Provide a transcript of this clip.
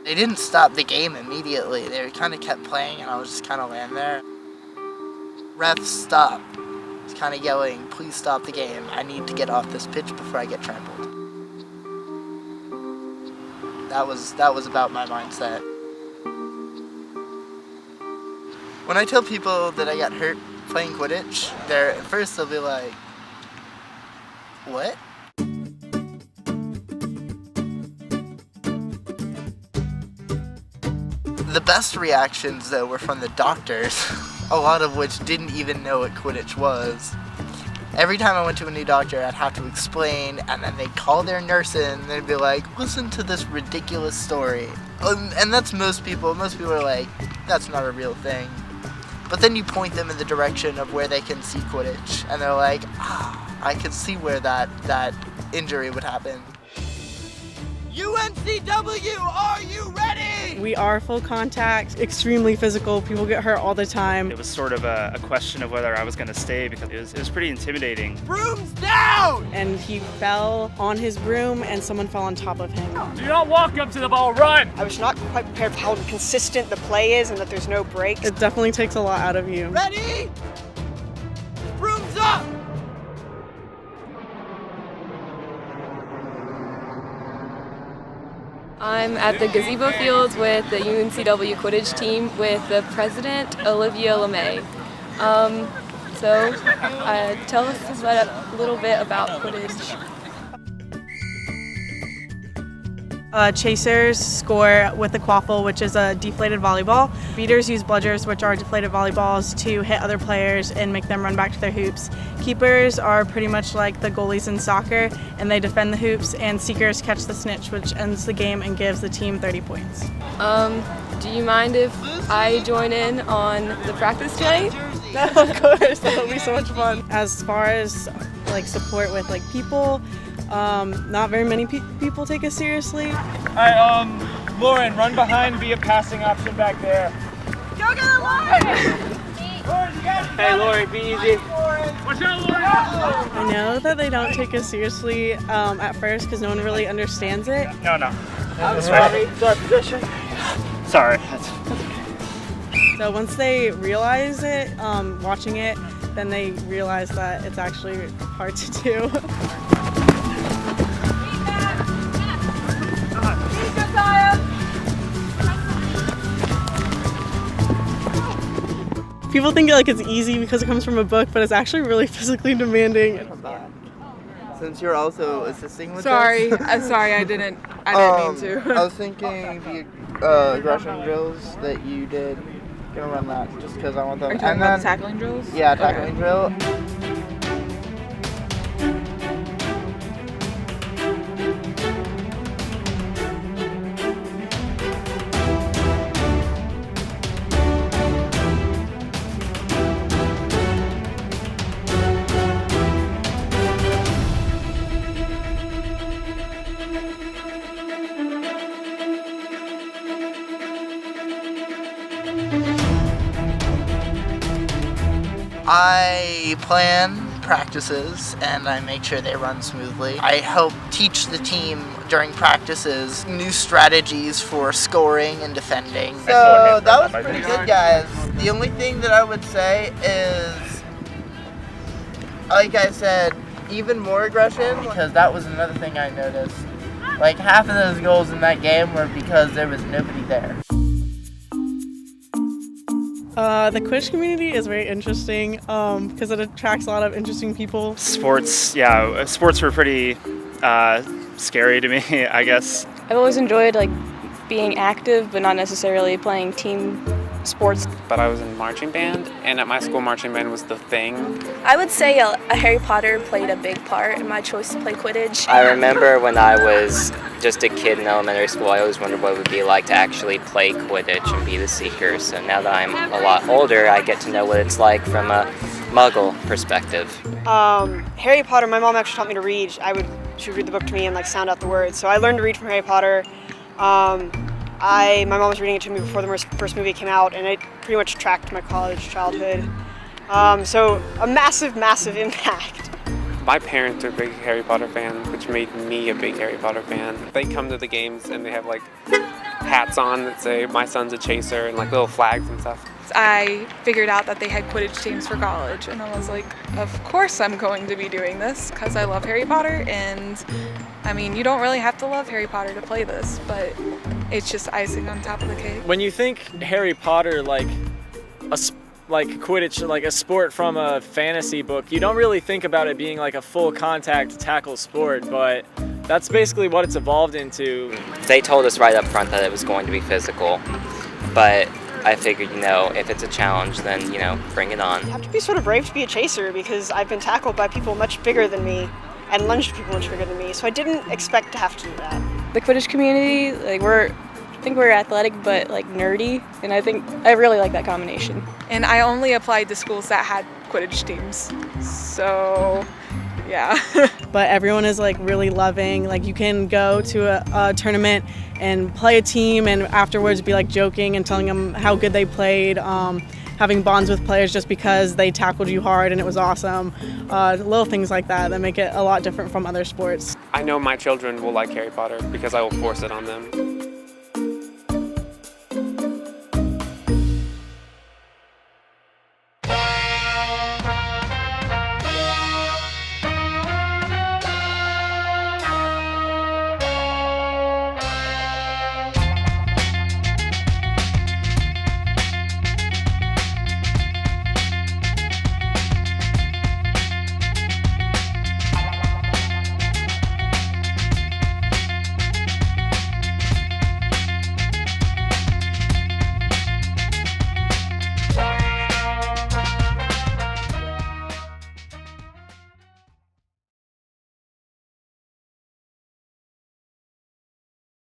They didn't stop the game immediately. They kind of kept playing, and I was just kind of laying there. Ref, stop. He's kind of yelling, please stop the game. I need to get off this pitch before I get trampled. That was about my mindset. When I tell people that I got hurt playing Quidditch, at first they'll be like, what? The best reactions, though, were from the doctors, a lot of which didn't even know what Quidditch was. Every time I went to a new doctor, I'd have to explain, and then they'd call their nurse in, and they'd be like, listen to this ridiculous story. And that's most people. Most people are like, that's not a real thing. But then you point them in the direction of where they can see Quidditch, and they're like, I can see where that injury would happen. UNCW, are you ready? We are full contact, extremely physical. People get hurt all the time. It was sort of a question of whether I was going to stay because it was pretty intimidating. Brooms down! And he fell on his broom and someone fell on top of him. Do not walk up to the ball, run! I was not quite prepared for how consistent the play is and that there's no breaks. It definitely takes a lot out of you. Ready? Brooms up! I'm at the gazebo fields with the UNCW Quidditch team with the president, Olivia LeMay. Tell us a little bit about Quidditch. Chasers score with the quaffle, which is a deflated volleyball. Beaters use bludgers, which are deflated volleyballs, to hit other players and make them run back to their hoops. Keepers are pretty much like the goalies in soccer, and they defend the hoops, and seekers catch the snitch, which ends the game and gives the team 30 points. Do you mind if I join in on the practice tonight? No, of course, that'll be so much fun. As far as support with people, not very many people take us seriously. Alright, Lauren, run behind, be a passing option back there. Go get it, Lauren! Hey, Lauren, be easy. Watch out, Lauren! I know that they don't take us seriously at first because no one really understands it. No. I'm sorry, it's our position. Sorry. So once they realize it, watching it, then they realize that it's actually hard to do. People think it's easy because it comes from a book, but it's actually really physically demanding. Since you're also assisting with Sorry, this. I'm sorry, I didn't mean to. I was thinking the aggression drills that you did, gonna run that just because I want them. Are you talking about the tackling drills? Yeah, tackling drill. I plan practices and I make sure they run smoothly. I help teach the team during practices new strategies for scoring and defending. So that was pretty good, guys. The only thing that I would say is, like I said, even more aggression, because that was another thing I noticed. Half of those goals in that game were because there was nobody there. The Quidditch community is very interesting because it attracts a lot of interesting people. Sports were pretty scary to me, I guess. I've always enjoyed being active, but not necessarily playing team sports. But I was in marching band, and at my school, marching band was the thing. I would say a Harry Potter played a big part in my choice to play Quidditch. I remember when I was just a kid in elementary school, I always wondered what it would be like to actually play Quidditch and be the Seeker. So now that I'm a lot older, I get to know what it's like from a Muggle perspective. Harry Potter, my mom actually taught me to read. She would read the book to me and like sound out the words. So I learned to read from Harry Potter. My mom was reading it to me before the first movie came out, and it pretty much tracked my college childhood. So a massive, massive impact. My parents are big Harry Potter fans, which made me a big Harry Potter fan. They come to the games and they have like hats on that say my son's a chaser and like little flags and stuff. I figured out that they had Quidditch teams for college, and I was like, of course I'm going to be doing this because I love Harry Potter. And I mean, you don't really have to love Harry Potter to play this, but it's just icing on top of the cake. When you think Harry Potter like Quidditch, like a sport from a fantasy book, you don't really think about it being like a full contact tackle sport, but that's basically what it's evolved into. They told us right up front that it was going to be physical, but I figured, if it's a challenge, then, bring it on. You have to be sort of brave to be a chaser because I've been tackled by people much bigger than me and lunged at people much bigger than me, so I didn't expect to have to do that. The Quidditch community, I think we're athletic but nerdy, and I think I really like that combination. And I only applied to schools that had Quidditch teams, so yeah. But everyone is really loving. You can go to a tournament and play a team and afterwards be joking and telling them how good they played, having bonds with players just because they tackled you hard and it was awesome. Little things like that make it a lot different from other sports. I know my children will like Harry Potter because I will force it on them.